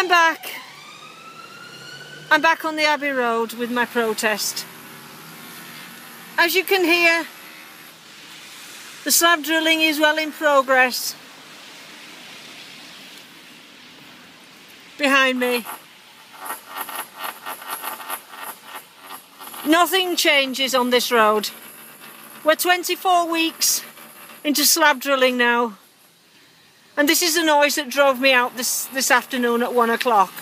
I'm back. I'm back on the Abbey Road with my protest. As you can hear, the slab drilling is well in progress behind me. Nothing changes on this road. We're 24 weeks into slab drilling now, and this is the noise that drove me out this afternoon at 1 o'clock.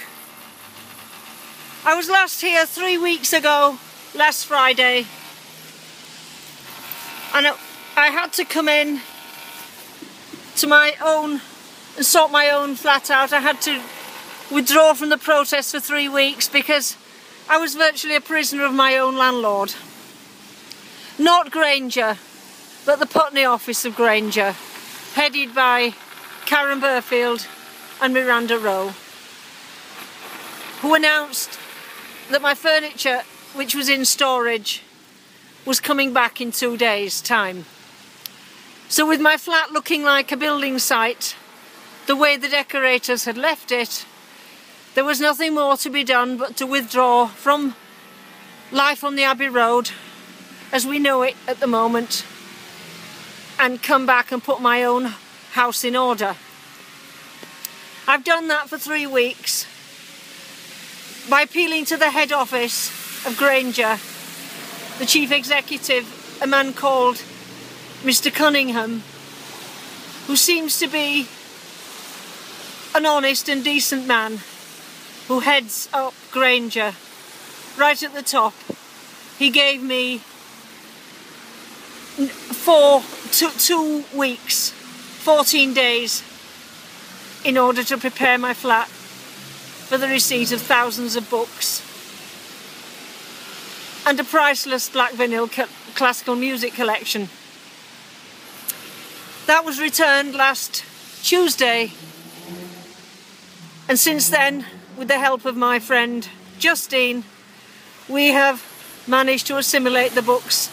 I was last here 3 weeks ago, last Friday, and I had to come in to my own and sort my own flat out. I had to withdraw from the protest for 3 weeks because I was virtually a prisoner of my own landlord. Not Granger, but the Putney office of Granger, headed by Karen Burfield and Miranda Rowe, who announced that my furniture, which was in storage, was coming back in 2 days' time. So with my flat looking like a building site, the way the decorators had left it, there was nothing more to be done but to withdraw from life on the Abbey Road as we know it at the moment and come back and put my own house in order. I've done that for 3 weeks by appealing to the head office of Granger, the chief executive, a man called Mr. Cunningham, who seems to be an honest and decent man who heads up Granger right at the top. He gave me 2 weeks, 14 days in order to prepare my flat for the receipt of thousands of books and a priceless black vinyl classical music collection. That was returned last Tuesday, and since then, with the help of my friend Justine, we have managed to assimilate the books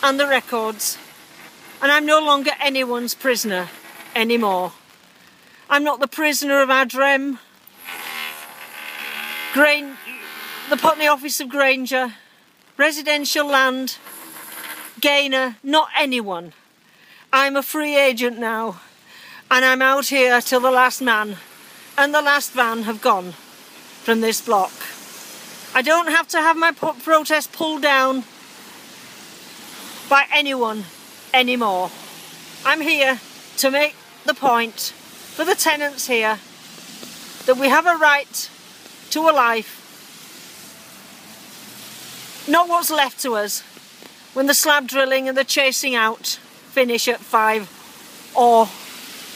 and the records, and I'm no longer anyone's prisoner anymore. I'm not the prisoner of Adrem, the Putney office of Granger, residential land, Gaynor, not anyone. I'm a free agent now, and I'm out here till the last man and the last van have gone from this block. I don't have to have my protest pulled down by anyone anymore. I'm here to make the point for the tenants here that we have a right to a life, not what's left to us when the slab drilling and the chasing out finish at 5 or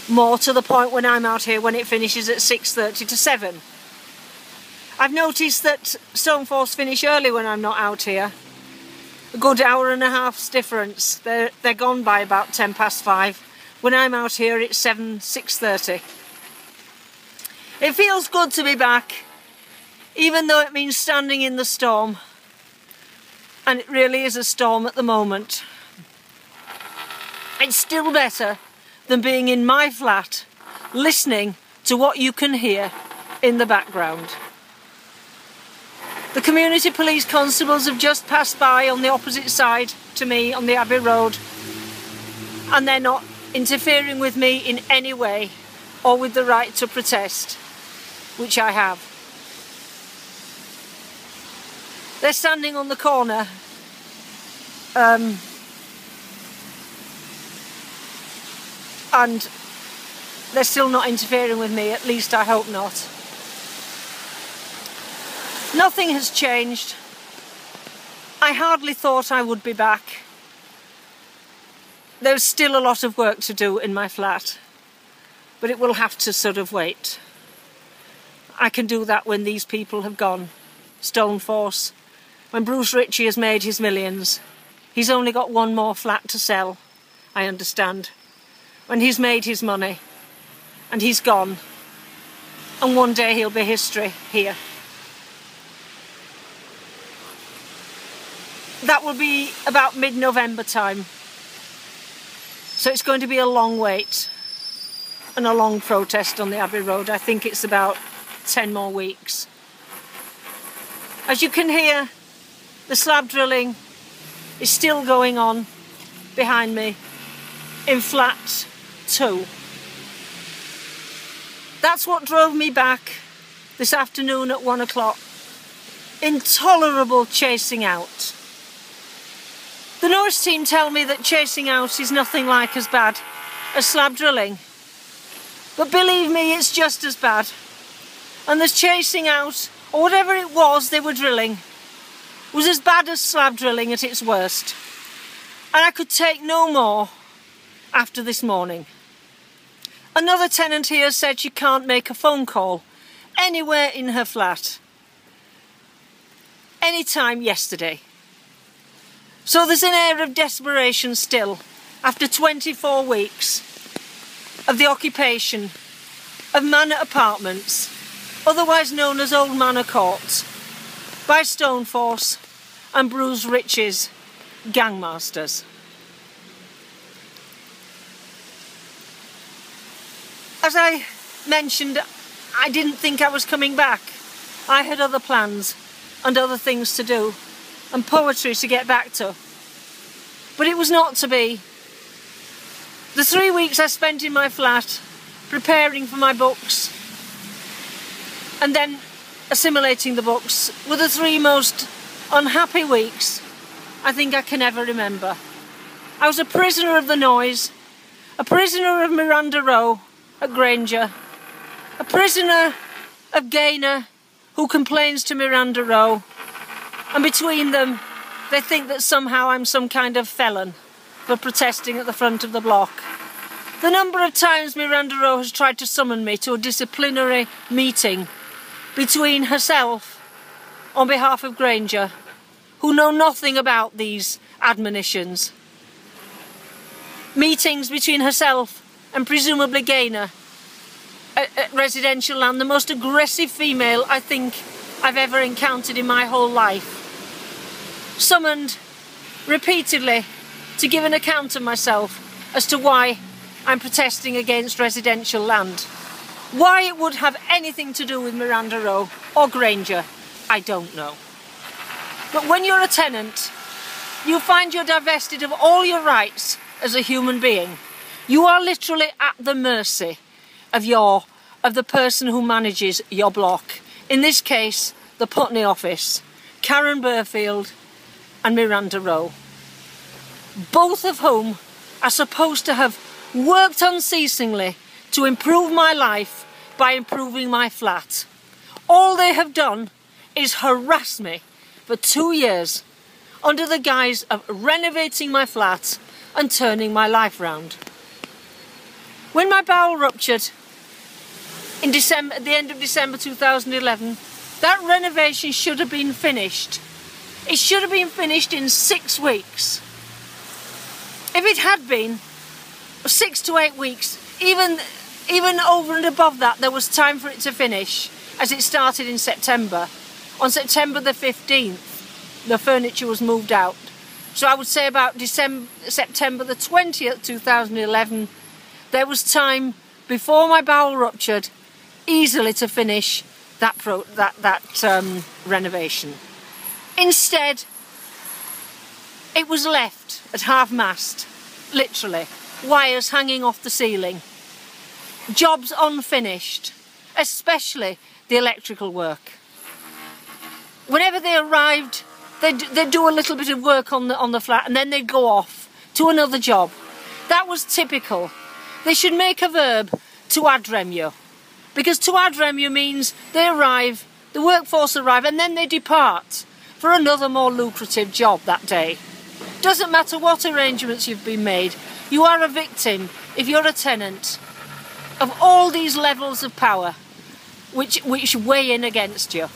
more, to the point when I'm out here when it finishes at 6:30 to 7. I've noticed that Stoneforce finish early when I'm not out here. A good hour and a half's difference. They're gone by about 5:10. When I'm out here it's 6:30. It feels good to be back, even though it means standing in the storm. And it really is a storm at the moment. It's still better than being in my flat, listening to what you can hear in the background. The community police constables have just passed by on the opposite side to me on the Abbey Road, and they're not interfering with me in any way or with the right to protest, which I have. They're standing on the corner and they're still not interfering with me, at least I hope not. Nothing has changed. I hardly thought I would be back. There's still a lot of work to do in my flat, but it will have to sort of wait. I can do that when these people have gone. Stoneforce, when Bruce Ritchie has made his millions. He's only got one more flat to sell, I understand. When he's made his money and he's gone, and one day he'll be history here. That will be about mid-November time. So it's going to be a long wait and a long protest on the Abbey Road. I think it's about 10 more weeks. As you can hear, the slab drilling is still going on behind me in flat 2. That's what drove me back this afternoon at 1 o'clock. Intolerable chasing out. The noise team tell me that chasing out is nothing like as bad as slab drilling. But believe me, it's just as bad. And the chasing out, or whatever it was they were drilling, was as bad as slab drilling at its worst. And I could take no more after this morning. Another tenant here said she can't make a phone call anywhere in her flat any time yesterday. So there's an air of desperation still after 24 weeks of the occupation of Manor Apartments, otherwise known as Old Manor Court, by Stoneforce and Bruce Rich's gangmasters. As I mentioned, I didn't think I was coming back. I had other plans and other things to do and poetry to get back to. But it was not to be. The 3 weeks I spent in my flat preparing for my books and then assimilating the books were the 3 most unhappy weeks I think I can ever remember. I was a prisoner of the noise, a prisoner of Miranda Row at Granger, a prisoner of Gaynor who complains to Miranda Row, and between them they think that somehow I'm some kind of felon for protesting at the front of the block. The number of times Miranda Row has tried to summon me to a disciplinary meeting between herself on behalf of Granger, who know nothing about these admonitions. Meetings between herself and presumably Gaynor at residential land, the most aggressive female I think I've ever encountered in my whole life. Summoned repeatedly to give an account of myself as to why I'm protesting against residential land. Why it would have anything to do with Miranda Row or Granger, I don't know. But when you're a tenant, you find you're divested of all your rights as a human being. You are literally at the mercy of the person who manages your block. In this case, the Putney office, Karen Burfield and Miranda Row, both of whom are supposed to have worked unceasingly to improve my life by improving my flat. All they have done is harass me for 2 years under the guise of renovating my flat and turning my life round. When my bowel ruptured in December, at the end of December 2011, that renovation should have been finished. It should have been finished in 6 weeks. If it had been 6 to 8 weeks, even over and above that, there was time for it to finish, as it started in September. On September the 15th, the furniture was moved out. So I would say about September the 20th, 2011, there was time before my bowel ruptured easily to finish that renovation. Instead, it was left at half-mast, literally, wires hanging off the ceiling, jobs unfinished, especially the electrical work. Whenever they arrived, they'd do a little bit of work on the flat and then they'd go off to another job. That was typical. They should make a verb, to adrem you, because to adrem you means they arrive, the workforce arrive, and then they depart for another more lucrative job that day. Doesn't matter what arrangements you've been made, you are a victim, if you're a tenant, of all these levels of power which weigh in against you.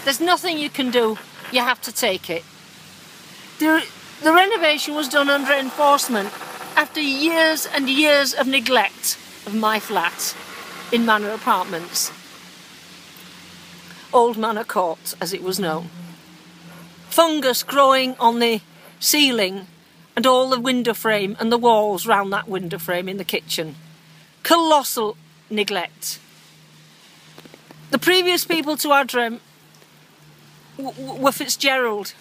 There's nothing you can do, you have to take it. The renovation was done under enforcement after years and years of neglect of my flat in Manor Apartments. Old Manor Court, as it was known. Fungus growing on the ceiling and all the window frame and the walls round that window frame in the kitchen. Colossal neglect. The previous people to Adrem were Fitzgerald,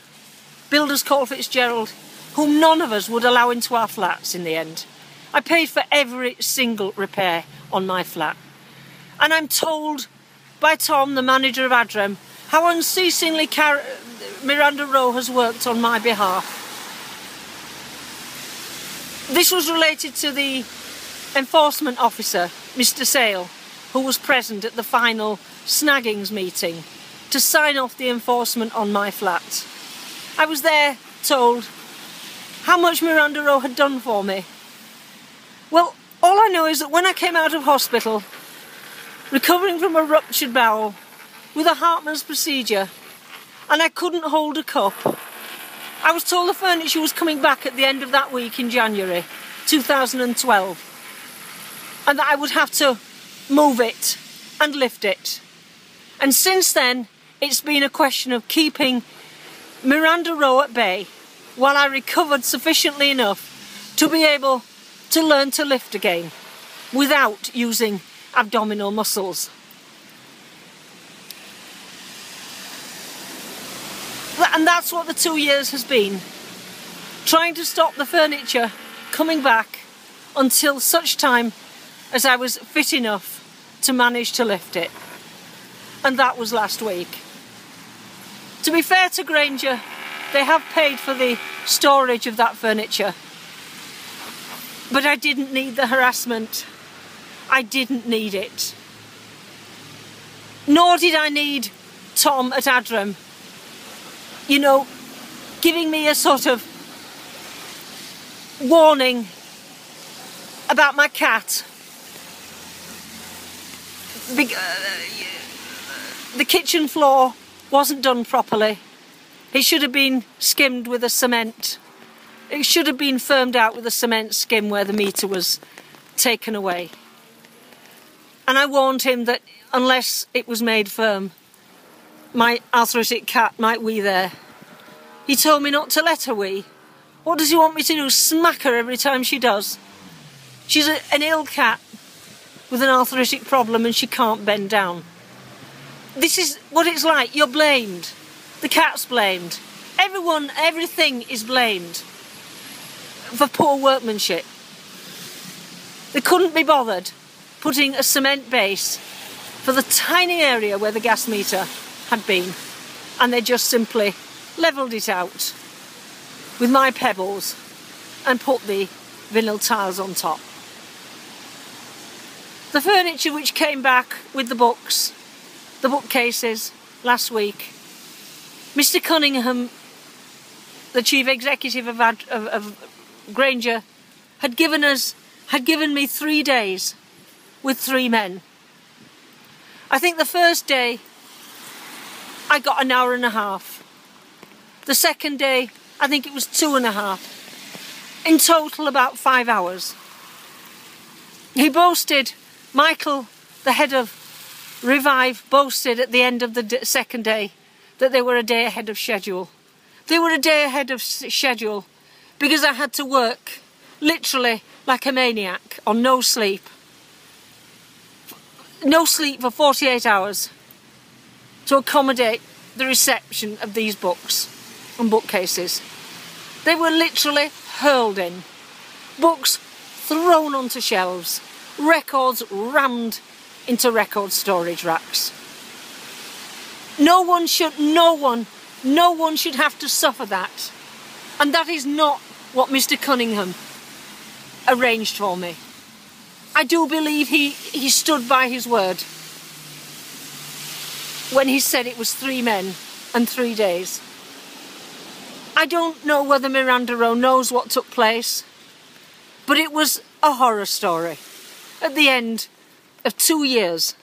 builders called Fitzgerald, whom none of us would allow into our flats in the end. I paid for every single repair on my flat. And I'm told by Tom, the manager of Adrem, how unceasingly Miranda Rowe has worked on my behalf. This was related to the enforcement officer, Mr. Sale, who was present at the final snaggings meeting to sign off the enforcement on my flat. I was there told how much Miranda Rowe had done for me. Well, all I know is that when I came out of hospital, recovering from a ruptured bowel, with a Hartmann's procedure, and I couldn't hold a cup, I was told the furniture was coming back at the end of that week in January 2012, and that I would have to move it and lift it. And since then, it's been a question of keeping Miranda Rowe at bay while I recovered sufficiently enough to be able to learn to lift again without using abdominal muscles. And that's what the 2 years has been. Trying to stop the furniture coming back until such time as I was fit enough to manage to lift it. And that was last week. To be fair to Granger, they have paid for the storage of that furniture. But I didn't need the harassment. I didn't need it. Nor did I need Tom at Adrem, you know, giving me a sort of warning about my cat. The kitchen floor wasn't done properly. It should have been skimmed with a cement. It should have been firmed out with a cement skim where the meter was taken away. And I warned him that unless it was made firm, my arthritic cat might wee there. He told me not to let her wee. What does he want me to do? Smack her every time she does? She's an ill cat with an arthritic problem and she can't bend down. This is what it's like. You're blamed. The cat's blamed. Everyone, everything is blamed for poor workmanship. They couldn't be bothered putting a cement base for the tiny area where the gas meter had been, and they just simply levelled it out with my pebbles and put the vinyl tiles on top. The furniture which came back with the books, the bookcases, last week, Mr. Cunningham, the chief executive of Granger, had given me 3 days with 3 men. I think the first day I got an hour and a half. The second day I think it was 2.5. In total about 5 hours. He boasted, Michael, the head of Revive, boasted at the end of the second day that they were a day ahead of schedule. They were a day ahead of schedule because I had to work literally like a maniac on no sleep. No sleep for 48 hours to accommodate the reception of these books and bookcases. They were literally hurled in. Books thrown onto shelves. Records rammed into record storage racks. No one should have to suffer that. And that is not what Mr. Cunningham arranged for me. I do believe he stood by his word when he said it was 3 men and 3 days. I don't know whether Miranda Rowe knows what took place, but it was a horror story at the end of 2 years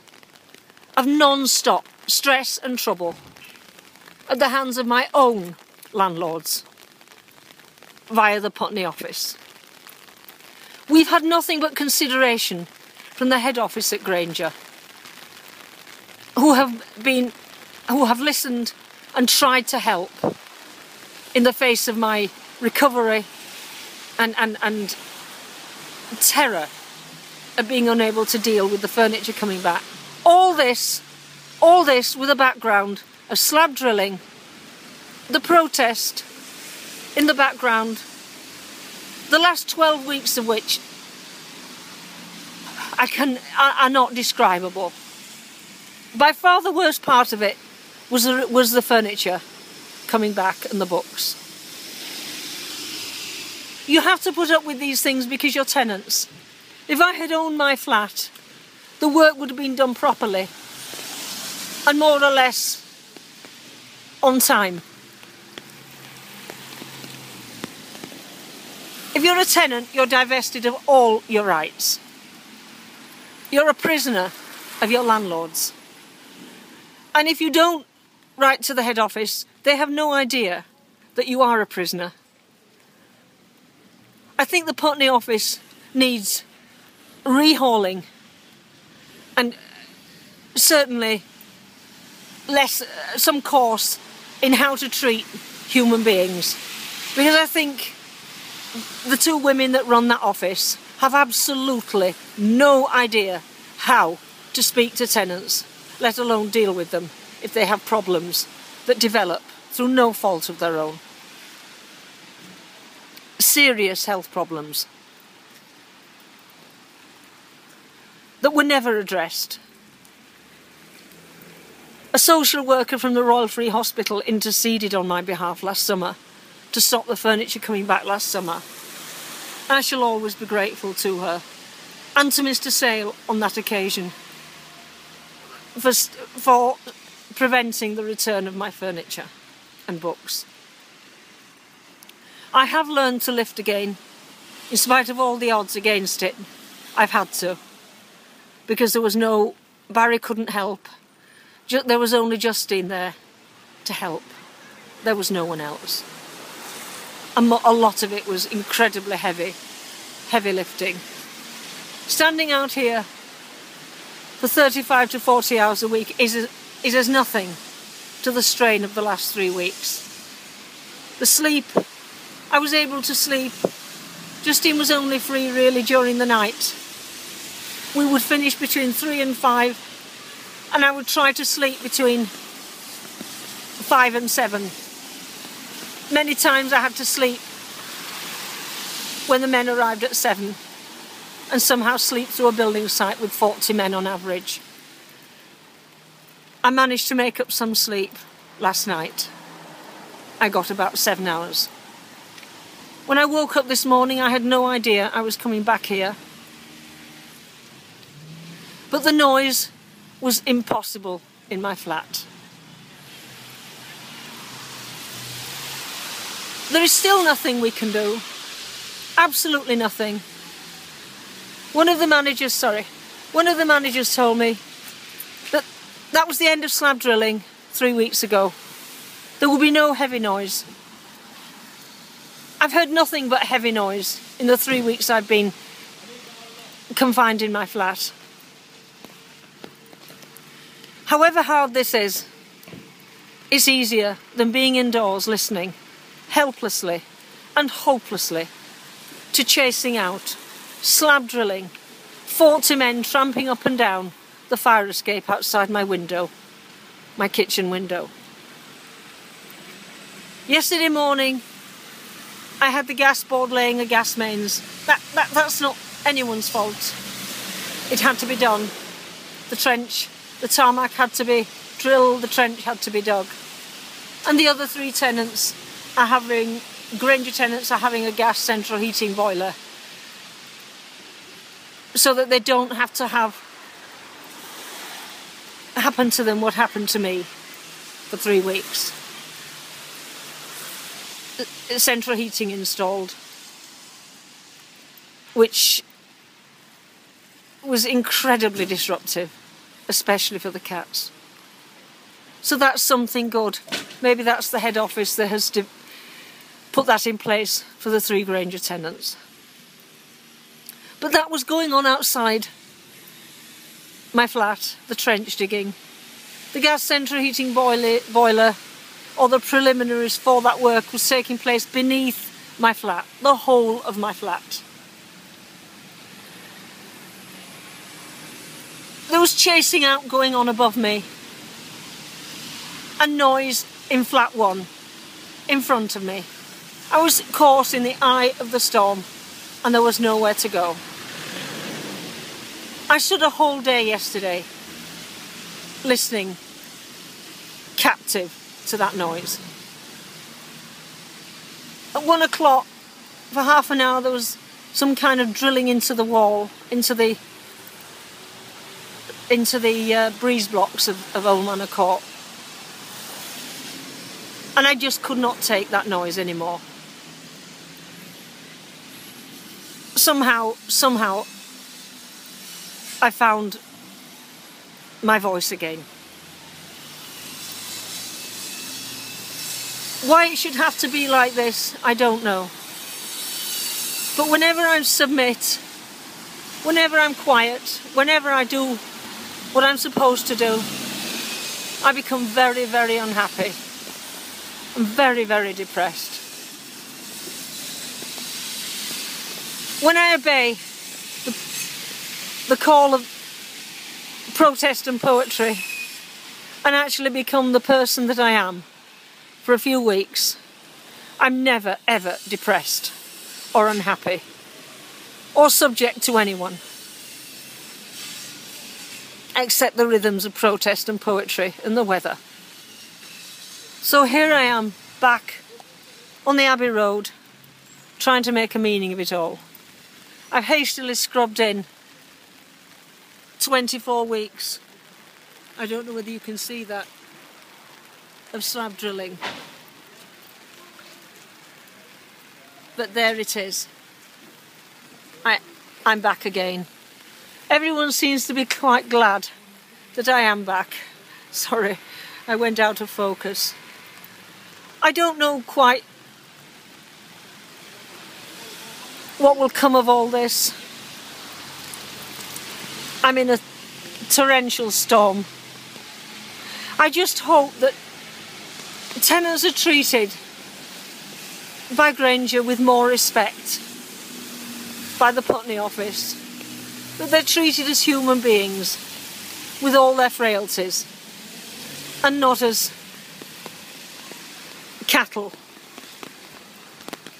of non-stop stress and trouble at the hands of my own landlords via the Putney office. We've had nothing but consideration from the head office at Granger, who have listened and tried to help in the face of my recovery and terror of being unable to deal with the furniture coming back. All this All this with a background of slab drilling, the protest in the background, the last 12 weeks of which are not describable. By far the worst part of it was the furniture coming back and the books. You have to put up with these things because you're tenants. If I had owned my flat, the work would have been done properly and more or less on time. If you're a tenant, you're divested of all your rights. You're a prisoner of your landlords. And if you don't write to the head office, they have no idea that you are a prisoner. I think the Putney office needs rehauling and certainly some course in how to treat human beings. Because I think the two women that run that office have absolutely no idea how to speak to tenants, let alone deal with them if they have problems that develop through no fault of their own. Serious health problems that were never addressed. A social worker from the Royal Free Hospital interceded on my behalf last summer to stop the furniture coming back last summer. I shall always be grateful to her and to Mr. Sale on that occasion for preventing the return of my furniture and books. I have learned to lift again, in spite of all the odds against it. I've had to, because there was no, Barry couldn't help. There was only Justine there to help. There was no one else. And a lot of it was incredibly heavy lifting. Standing out here for 35 to 40 hours a week is as nothing to the strain of the last 3 weeks. The sleep, I was able to sleep. Justine was only free really during the night. We would finish between 3 and 5, and I would try to sleep between 5 and 7. Many times I had to sleep when the men arrived at 7 and somehow sleep through a building site with 40 men on average. I managed to make up some sleep last night. I got about 7 hours. When I woke up this morning, I had no idea I was coming back here. But the noise was impossible in my flat. There is still nothing we can do. Absolutely nothing. One of the managers told me that that was the end of slab drilling 3 weeks ago. There will be no heavy noise. I've heard nothing but heavy noise in the 3 weeks I've been confined in my flat. However hard this is, it's easier than being indoors listening, helplessly and hopelessly, to chasing out, slab drilling, 40 men tramping up and down the fire escape outside my window, my kitchen window. Yesterday morning, I had the gas board laying a gas mains. That's not anyone's fault. It had to be done. The trench, the tarmac had to be drilled, the trench had to be dug. And the other 3 tenants are having, Granger tenants are having a gas central heating boiler so that they don't have to have happen to them what happened to me for 3 weeks. Central heating installed, which was incredibly disruptive, especially for the cats. So that's something good. Maybe that's the head office that has to put that in place for the 3 Granger tenants. But that was going on outside my flat, the trench digging. The gas central heating boiler, or the preliminaries for that work, was taking place beneath my flat, the whole of my flat. There was chasing out going on above me. a noise in flat 1 in front of me. I was caught in the eye of the storm and there was nowhere to go. I stood a whole day yesterday listening, captive to that noise. At 1 o'clock, for half an hour, there was some kind of drilling into the wall, into the breeze blocks of Old Manor Court. And I just could not take that noise anymore. Somehow, I found my voice again. Why it should have to be like this, I don't know. But whenever I submit, whenever I'm quiet, whenever I do what I'm supposed to do, I become very, very unhappy. I'm very, very depressed. When I obey the call of protest and poetry and actually become the person that I am for a few weeks, I'm never, ever depressed or unhappy or subject to anyone except the rhythms of protest and poetry and the weather. So here I am, back on the Abbey Road, trying to make a meaning of it all. I've hastily scrubbed in 24 weeks. I don't know whether you can see that, of slab drilling. But there it is. I'm back again. Everyone seems to be quite glad that I am back. Sorry, I went out of focus. I don't know quite what will come of all this. I'm in a torrential storm. I just hope that tenants are treated by Granger with more respect by the Putney office, that they're treated as human beings with all their frailties and not as cattle,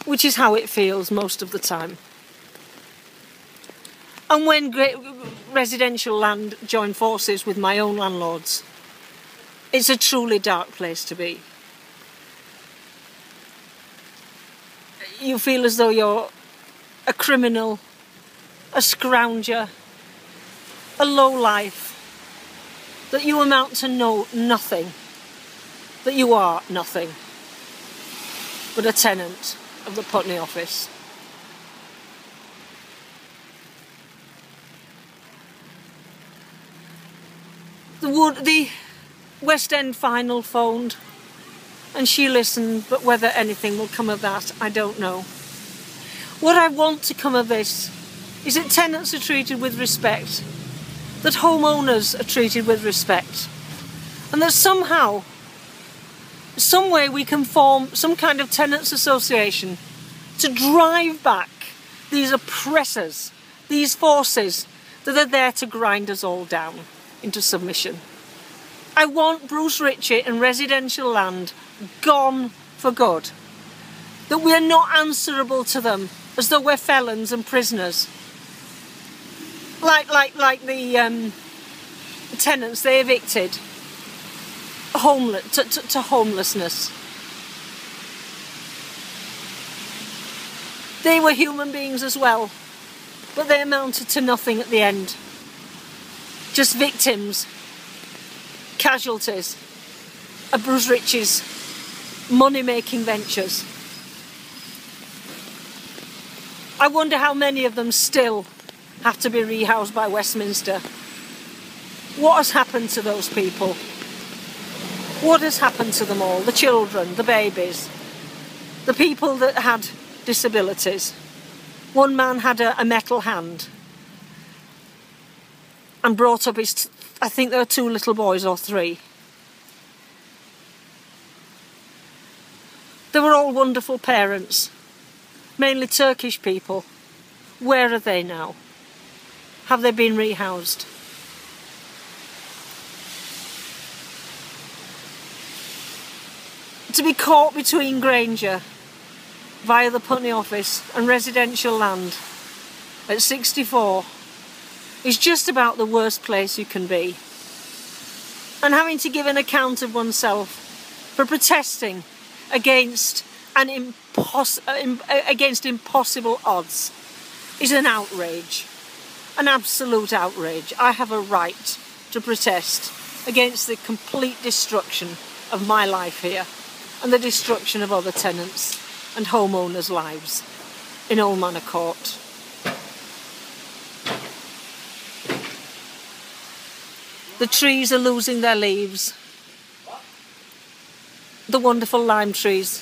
which is how it feels most of the time. And when residential land join forces with my own landlords, it's a truly dark place to be. You feel as though you're a criminal, a scrounger, a lowlife, that you amount to nothing, that you are nothing but a tenant of the Putney office. The West End final phoned and she listened, but whether anything will come of that, I don't know. What I want to come of this is that tenants are treated with respect, that homeowners are treated with respect, and that somehow, some way we can form some kind of tenants association to drive back these oppressors, these forces that are there to grind us all down into submission. I want Bruce Ritchie and residential land gone for good. That we are not answerable to them as though we're felons and prisoners. Like the tenants they evicted to homelessness. They were human beings as well, but they amounted to nothing at the end. Just victims, casualties of Bruce Ritchie's money-making ventures. I wonder how many of them still have to be rehoused by Westminster. What has happened to those people? What has happened to them all? The children, the babies, the people that had disabilities. One man had a metal hand and brought up his, I think there were 2 little boys or 3. They were all wonderful parents, mainly Turkish people. Where are they now? Have they been rehoused? To be caught between Granger via the Putney office and residential land at 64 is just about the worst place you can be. And having to give an account of oneself for protesting against against impossible odds is an outrage, an absolute outrage. I have a right to protest against the complete destruction of my life here and the destruction of other tenants and homeowners' lives in Old Manor Court. The trees are losing their leaves. The wonderful lime trees.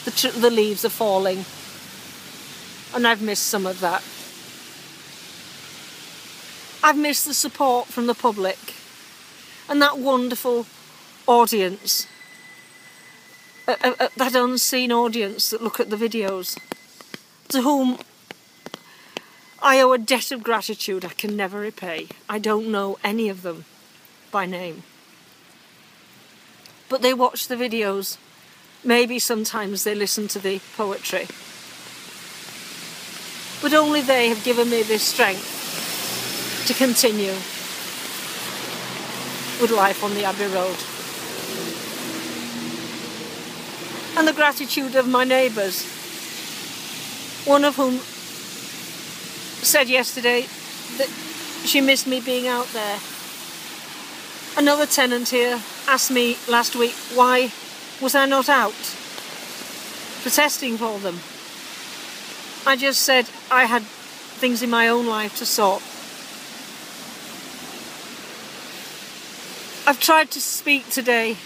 The leaves are falling. And I've missed some of that. I've missed the support from the public and that wonderful audience, that unseen audience that look at the videos, to whom I owe a debt of gratitude I can never repay. I don't know any of them by name. But they watch the videos. Maybe sometimes they listen to the poetry. But only they have given me this strength to continue with life on the Abbey Road. And the gratitude of my neighbours, one of whom said yesterday that she missed me being out there. Another tenant here asked me last week why was I not out protesting for them. I just said I had things in my own life to sort. I've tried to speak today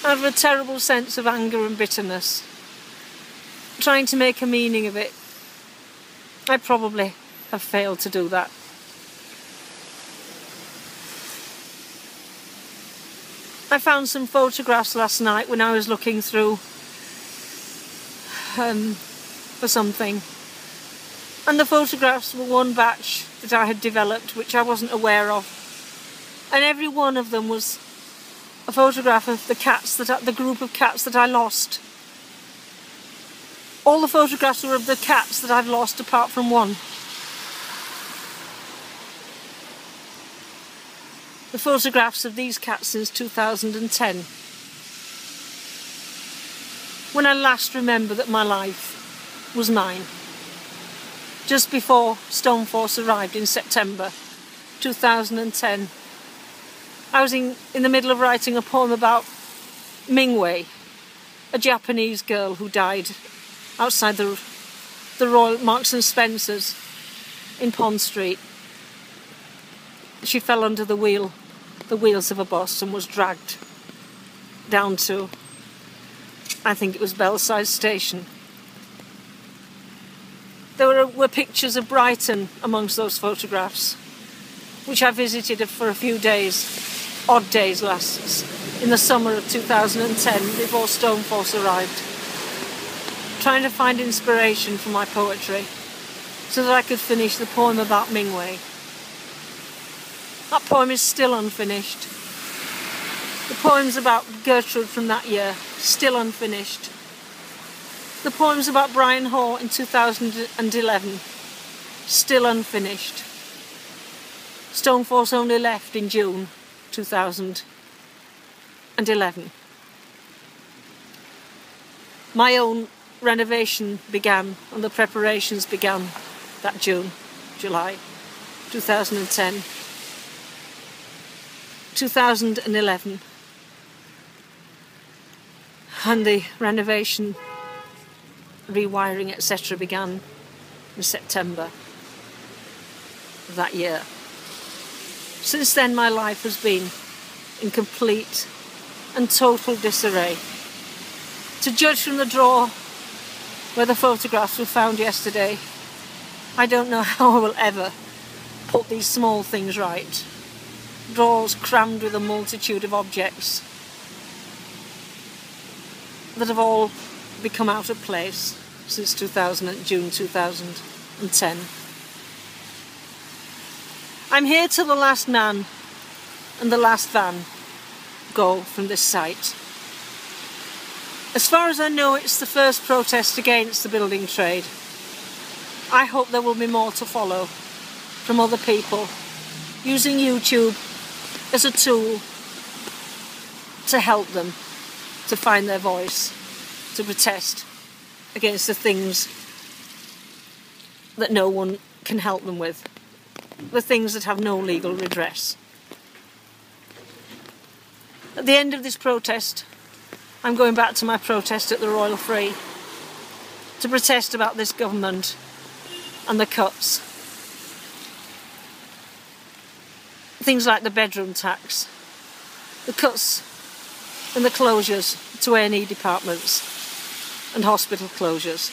out of a terrible sense of anger and bitterness, trying to make a meaning of it. I probably have failed to do that. I found some photographs last night when I was looking through for something, and the photographs were one batch that I had developed which I wasn't aware of, and every one of them was a photograph of the group of cats that I lost. All the photographs were of the cats that I've lost apart from one. The photographs of these cats since 2010. When I last remember that my life was mine. Just before Stoneforce arrived in September 2010. I was in the middle of writing a poem about Mingwei, a Japanese girl who died outside the Royal Marks and Spencer's in Pond Street. She fell under the wheels of a bus and was dragged down to, I think it was Belsize Station. There were pictures of Brighton amongst those photographs, which I visited for a few days, odd days in the summer of 2010 before Stoneforce arrived, trying to find inspiration for my poetry so that I could finish the poem about Mingwei. That poem is still unfinished. The poems about Gertrude from that year, still unfinished. The poems about Brian Hoare in 2011, still unfinished. Stoneforce only left in June 2011. My own renovation began and the preparations began that July 2010. 2011, and the renovation, rewiring, etc. began in September of that year. Since then my life has been in complete and total disarray. To judge from the drawer where the photographs were found yesterday, I don't know how I will ever put these small things right. Drawers crammed with a multitude of objects that have all become out of place since June 2010. I'm here till the last nan and the last van go from this site. As far as I know, it's the first protest against the building trade. I hope there will be more to follow from other people using YouTube as a tool to help them to find their voice, to protest against the things that no one can help them with, the things that have no legal redress. At the end of this protest, I'm going back to my protest at the Royal Free to protest about this government and the cuts. Things like the bedroom tax, the cuts and the closures to A&E departments and hospital closures.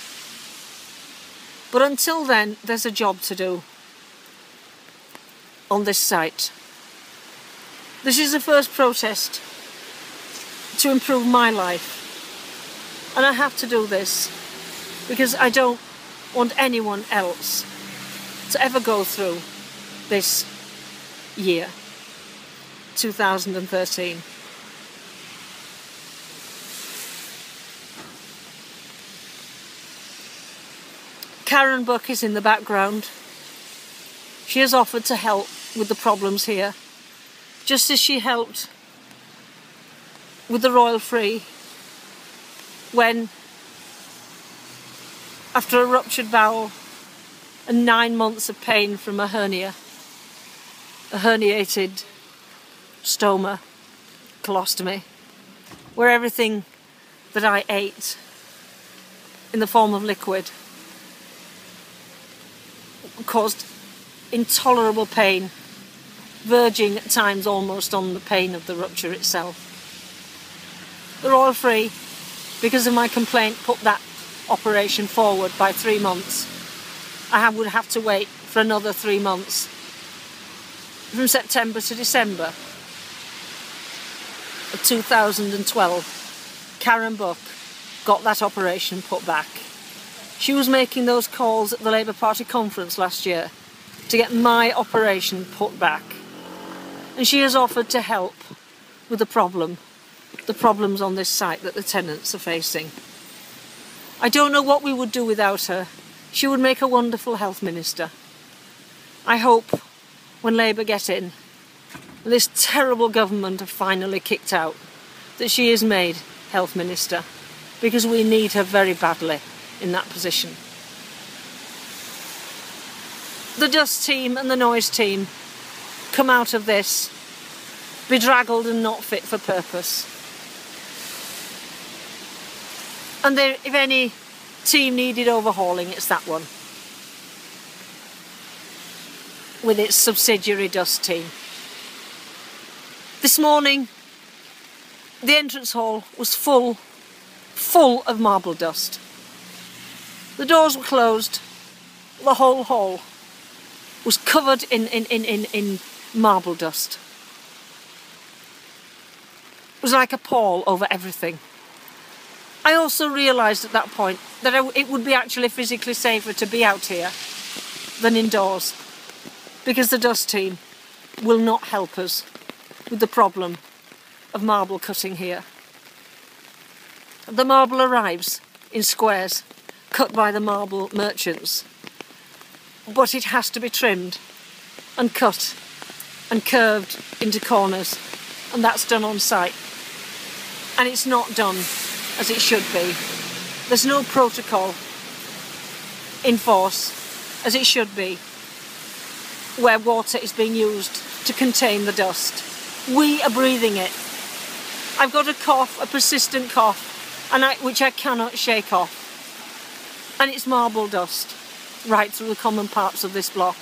But until then, there's a job to do on this site. This is the first protest to improve my life, and I have to do this because I don't want anyone else to ever go through this year, 2013. Karen Buck is in the background. She has offered to help with the problems here, just as she helped with the Royal Free when, after a ruptured bowel and 9 months of pain from a hernia, a herniated stoma, colostomy, where everything that I ate in the form of liquid caused intolerable pain, verging at times almost on the pain of the rupture itself. The Royal Free, because of my complaint, put that operation forward by 3 months. I would have to wait for another 3 months, from September to December of 2012. Karen Buck got that operation put back. She was making those calls at the Labour Party conference last year to get my operation put back. And she has offered to help with the problems on this site that the tenants are facing. I don't know what we would do without her. She would make a wonderful health minister. I hope when Labour get in, this terrible government are finally kicked out, that she is made health minister, because we need her very badly in that position. The dust team and the noise team come out of this bedraggled and not fit for purpose. And if any team needed overhauling, it's that one, with its subsidiary dust team. This morning, the entrance hall was full of marble dust. The doors were closed. The whole hall was covered in marble dust. It was like a pall over everything. I also realised at that point that it would be actually physically safer to be out here than indoors, because the dust team will not help us with the problem of marble cutting here. The marble arrives in squares, cut by the marble merchants, but it has to be trimmed and cut and curved into corners, and that's done on site. And it's not done as it should be. There's no protocol in force as it should be, where water is being used to contain the dust. We are breathing it. I've got a cough, a persistent cough, which I cannot shake off. And it's marble dust right through the common parts of this block.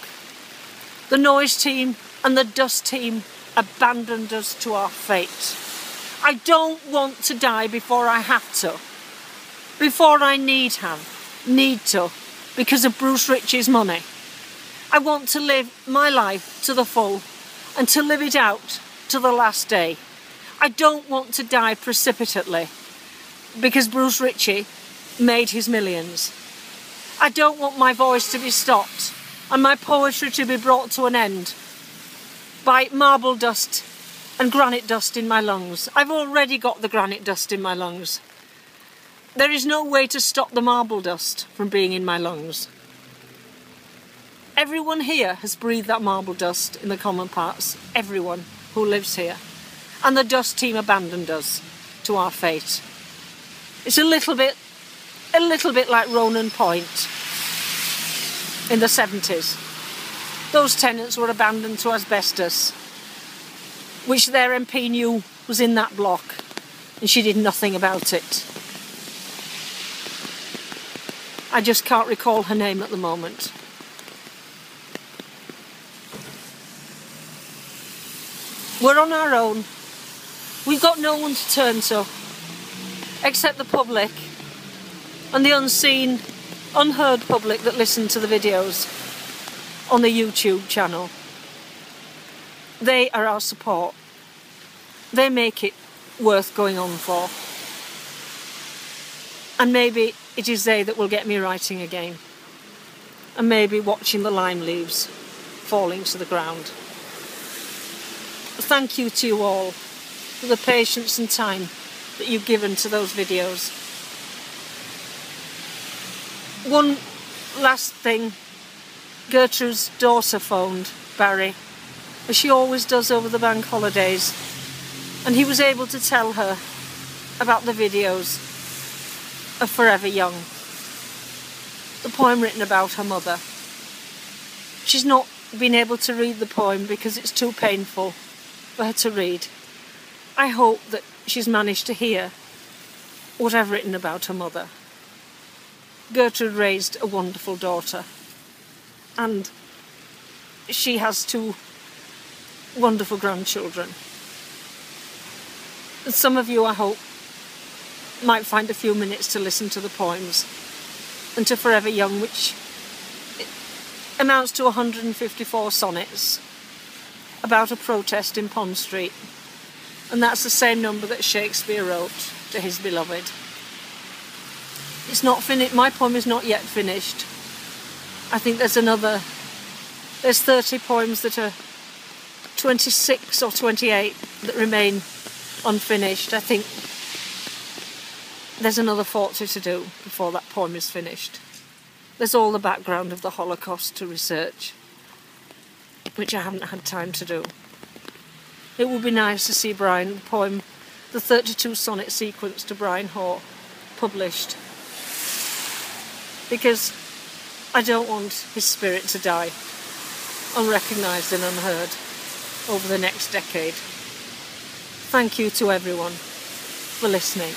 The noise team and the dust team abandoned us to our fate. I don't want to die before I have to, before I need to, because of Bruce Ritchie's money. I want to live my life to the full and to live it out to the last day. I don't want to die precipitately because Bruce Ritchie made his millions. I don't want my voice to be stopped and my poetry to be brought to an end by marble dust and granite dust in my lungs. I've already got the granite dust in my lungs. There is no way to stop the marble dust from being in my lungs. Everyone here has breathed that marble dust in the common parts. Everyone who lives here. And the dust team abandoned us to our fate. It's a little bit like Ronan Point in the 70s. Those tenants were abandoned to asbestos, which their MP knew was in that block, and she did nothing about it. I just can't recall her name at the moment. We're on our own. We've got no one to turn to, except the public and the unseen, unheard public that listen to the videos on the YouTube channel. They are our support. They make it worth going on for. And maybe it is they that will get me writing again. And maybe watching the lime leaves falling to the ground. Thank you to you all for the patience and time that you've given to those videos. One last thing. Gertrude's daughter phoned Barry, as she always does over the bank holidays, and he was able to tell her about the videos of Forever Young, the poem written about her mother. She's not been able to read the poem because it's too painful for her to read. I hope that she's managed to hear what I've written about her mother. Gertrude raised a wonderful daughter, and she has 2 wonderful grandchildren. And some of you, I hope, might find a few minutes to listen to the poems and to Forever Young, which amounts to 154 sonnets about a protest in Pond Street. And that's the same number that Shakespeare wrote to his beloved. It's not finished. My poem is not yet finished. I think there's 30 poems that are 26 or 28 that remain unfinished. I think there's another 40 to do before that poem is finished. There's all the background of the Holocaust to research, which I haven't had time to do. It would be nice to see Brian, the poem, the 32 sonnet sequence to Brian Hoare, published, because I don't want his spirit to die unrecognised and unheard over the next decade. Thank you to everyone for listening.